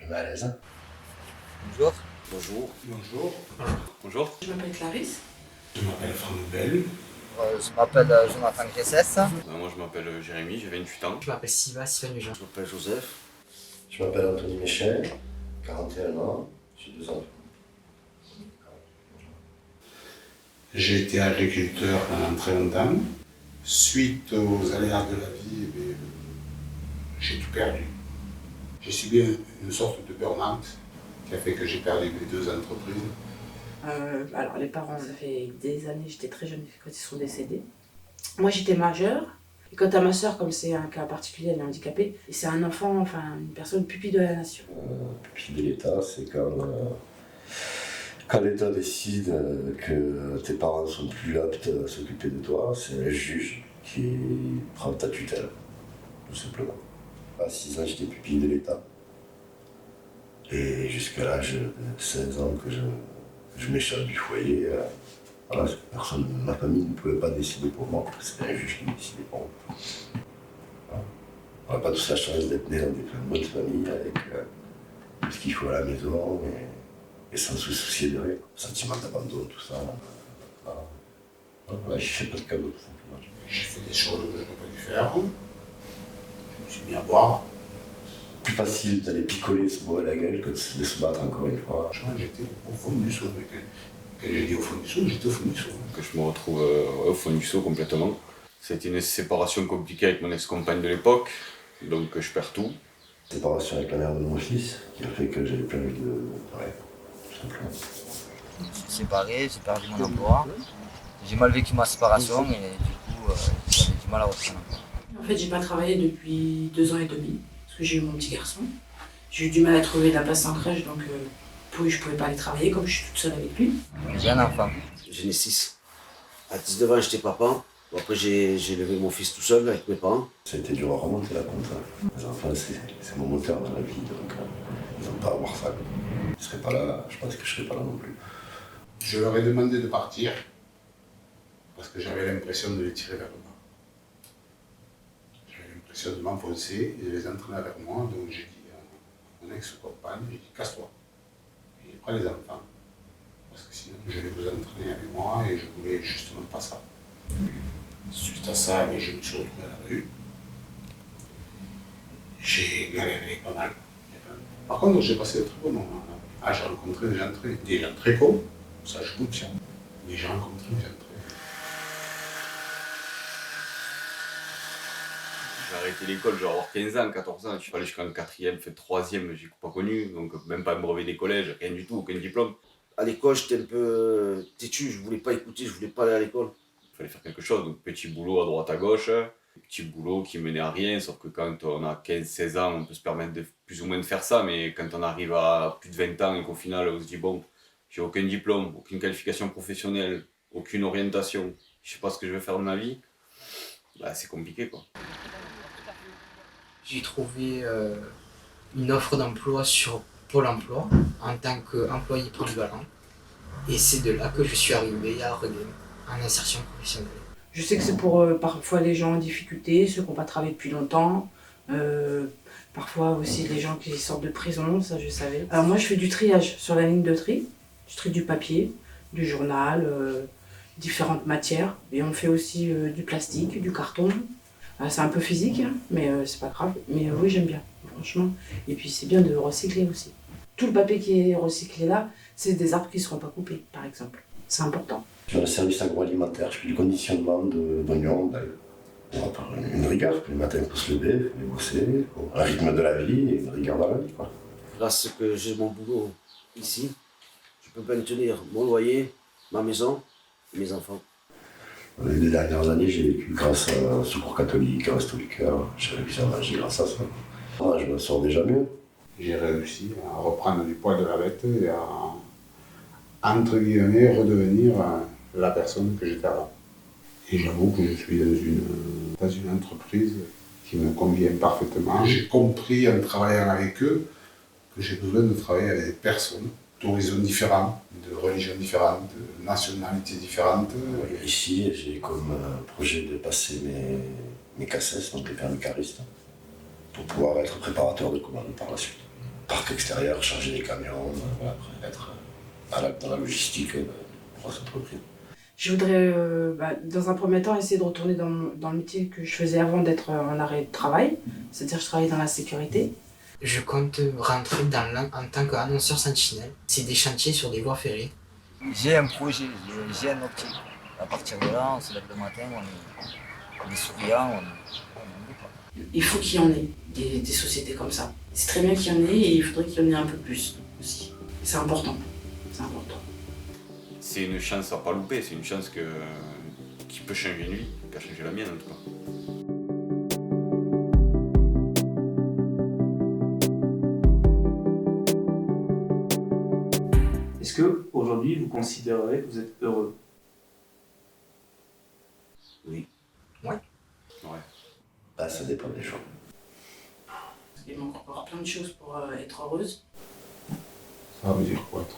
me mets à l'aise. Bonjour. Bonjour. Bonjour. Bonjour. Je m'appelle Clarisse. Je m'appelle Franck Bell. Je m'appelle Jonathan Gressès. Moi je m'appelle Jérémy, j'ai 28 ans. Je m'appelle Sylvain Nugent. Je m'appelle Joseph. Je m'appelle Anthony Michel, 41 ans, j'ai 2 enfants. J'ai été agriculteur pendant très longtemps. Suite aux aléas de la vie, j'ai tout perdu. J'ai subi une sorte de burn-out qui a fait que j'ai perdu mes 2 entreprises. Alors les parents, ça fait des années, j'étais très jeune quand ils sont décédés. Moi j'étais majeure. Et quant à ma soeur, comme c'est un cas particulier, elle est handicapée, et c'est un enfant, enfin une personne pupille de la nation. Pupille de l'État, c'est quand l'État décide que tes parents ne sont plus aptes à s'occuper de toi, c'est le juge qui prend ta tutelle, tout simplement. À 6 ans, j'étais pupille de l'État. Et jusqu'à l'âge de 16 ans que je m'échappe du foyer, voilà, personne, ma famille ne pouvait pas décider pour moi, c'était un juge qui décidait pour moi. Voilà. On n'a pas tous la chance d'être nés dans des bonnes familles avec tout ce qu'il faut à la maison et sans se soucier de rien. Sentiment d'abandon, tout ça. Voilà, je ne fais pas de cadeaux, tout simplement. J'ai fait des choses que je n'aurais pas dû faire. Je me suis mis à boire. Plus facile d'aller picoler, se boire à la gueule que de se battre encore une fois. Franchement, j'étais au fond du seau. Quand j'ai dit au fond du seau, j'étais au fond du seau. Que je me retrouve au fond du seau complètement. C'était une séparation compliquée avec mon ex-compagne de l'époque, donc je perds tout. Séparation avec la mère de mon fils, qui a fait que j'avais plus envie de travailler, tout simplement. Je suis séparé, j'ai perdu mon emploi. J'ai mal vécu ma séparation et du coup j'avais du mal à reprendre. En fait, j'ai pas travaillé depuis 2 ans et demi, parce que j'ai eu mon petit garçon. J'ai eu du mal à trouver de la place en crèche, donc je pouvais pas aller travailler comme je suis toute seule avec lui. J'ai un enfant. J'en ai 6. À 19 ans, j'étais papa. Bon, après, j'ai élevé mon fils tout seul avec mes parents. Ça a été dur à remonter la compte. Les enfants, c'est mon moteur dans la vie, donc ils n'ont pas à voir ça. Ils ne seraient pas là, je pense que je ne serais pas là non plus. Je leur ai demandé de partir parce que j'avais l'impression de les tirer vers le bas. J'avais l'impression de m'enfoncer et de les entraîner vers moi, donc j'ai dit à mon ex-compagne, j'ai dit casse-toi. Et prends les enfants, parce que sinon je vais vous entraîner avec moi et je voulais justement pas ça. Suite à ça, je me suis retrouvé à la rue. J'ai galéré pas mal. Par contre, j'ai passé de très bons moments. J'ai rencontré des gens très cons, ça je confirme. Mais j'ai rencontré des gens très. J'ai arrêté l'école, je vais avoir 15 ans, 14 ans, je suis allé jusqu'en 4e, fait 3e, j'ai pas connu, donc même pas un brevet des collèges, rien du tout, aucun diplôme. À l'école, j'étais un peu têtu, je voulais pas écouter, je voulais pas aller à l'école. Il fallait faire quelque chose, donc petit boulot à droite à gauche, petit boulot qui menait à rien, sauf que quand on a 15-16 ans, on peut se permettre de plus ou moins de faire ça, mais quand on arrive à plus de 20 ans et qu'au final on se dit bon, j'ai aucun diplôme, aucune qualification professionnelle, aucune orientation, je sais pas ce que je vais faire de ma vie, bah c'est compliqué quoi. J'ai trouvé une offre d'emploi sur Pôle emploi en tant qu'employé polyvalent. Et c'est de là que je suis arrivé à Regain, en insertion professionnelle. Je sais que c'est pour parfois les gens en difficulté, ceux qui n'ont pas travaillé depuis longtemps, parfois aussi les gens qui sortent de prison, ça je savais. Alors moi je fais du triage sur la ligne de tri, je trie du papier, du journal, différentes matières, et on fait aussi du plastique, du carton. C'est un peu physique, hein, mais c'est pas grave. Mais oui, j'aime bien, franchement. Et puis c'est bien de recycler aussi. Tout le papier qui est recyclé là, c'est des arbres qui ne seront pas coupés, par exemple. C'est important. Dans le service agroalimentaire, je fais du conditionnement d'oignons, pour une rigueur. Le matin, il faut se lever, il faut bosser, un rythme de la vie et une rigueur dans la vie, quoi. Grâce à ce que j'ai mon boulot ici, je peux maintenir mon loyer, ma maison et mes enfants. Les 2 dernières années, j'ai vécu grâce à Secours catholique, à Resto du Cœur. J'ai réussi à manger grâce à ça. Je me sors déjà mieux. J'ai réussi à reprendre du poil de la bête et à, entre guillemets, redevenir la personne que j'étais avant. Et j'avoue que je suis dans une entreprise qui me convient parfaitement. J'ai compris en travaillant avec eux que j'ai besoin de travailler avec des personnes d'horizons différents, de religions différentes, de nationalités différentes. Ici, j'ai comme projet de passer mes CACES, donc les permis caristes, pour pouvoir être préparateur de commandes par la suite. parc extérieur, charger des camions, voilà, après, être dans la logistique de grosses entreprises. Je voudrais, dans un premier temps, essayer de retourner dans le métier que je faisais avant d'être en arrêt de travail, c'est-à-dire que je travaillais dans la sécurité. Je compte rentrer en tant qu'annonceur sentinelle. C'est des chantiers sur des voies ferrées. J'ai un projet, j'ai un optique. À partir de là, on se lève le matin, on est souriant, on n'oublie pas. Il faut qu'il y en ait des sociétés comme ça. C'est très bien qu'il y en ait et il faudrait qu'il y en ait un peu plus aussi. C'est important. C'est important. C'est une chance à pas louper, c'est une chance qui peut changer une vie, qui a changé la mienne en tout cas. Est-ce que aujourd'hui vous considérez que vous êtes heureux? Oui. Ouais. Bah, ça dépend des gens. Il manque encore plein de choses pour être heureuse. Ça veut dire quoi être